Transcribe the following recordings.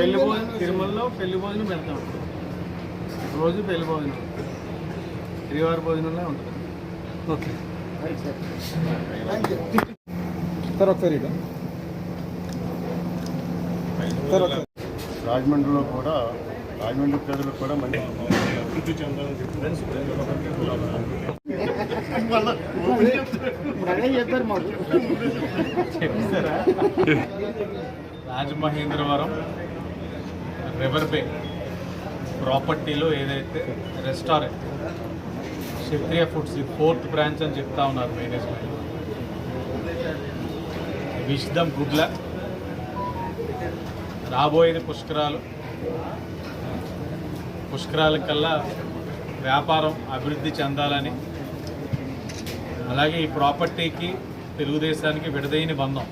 పెళ్లి భోజనం తిరుమలలో పెళ్లి భోజనం పెడతాం. రోజు పెళ్లి భోజనం శ్రీవారి భోజనంలో ఉంటుంది. ఓకే సార్ ఒకసారి రాజమండ్రిలో కూడా రాజమండ్రి ప్రజలకు కూడా మంచి అభివృద్ధి చెందాలని చెప్పారా? రాజమహేంద్రవరం రివర్ బే ప్రాపర్టీలో ఏదైతే రెస్టారెంట్ క్షత్రియ ఫుడ్స్ 4th బ్రాంచ్ అని చెప్తా ఉన్నారు management. Wish them good luck. రాబోయేది పుష్కరాల కల్లా వ్యాపారం అభివృద్ధి చెందాలని, అలాగే ఈ ప్రాపర్టీకి తెలుగుదేశానికి విడదీయని బంధం.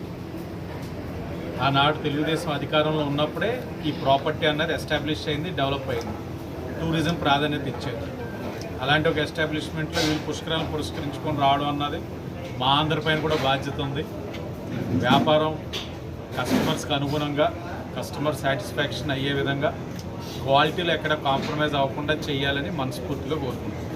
ఆనాడు తెలుగుదేశం అధికారంలో ఉన్నప్పుడే ఈ ప్రాపర్టీ అన్నది ఎస్టాబ్లిష్ అయింది, డెవలప్ అయింది, టూరిజం ప్రాధాన్యత ఇచ్చేది. అలాంటి ఒక ఎస్టాబ్లిష్మెంట్లో వీళ్ళు పుష్కరాలను పురస్కరించుకొని రావడం అన్నది మా అందరిపైన కూడా బాధ్యత ఉంది. వ్యాపారం కస్టమర్స్కి అనుగుణంగా, కస్టమర్ సాటిస్ఫాక్షన్ అయ్యే విధంగా క్వాలిటీలో ఎక్కడ కాంప్రమైజ్ అవ్వకుండా చేయాలని మనస్ఫూర్తిగా కోరుకుంటున్నాం.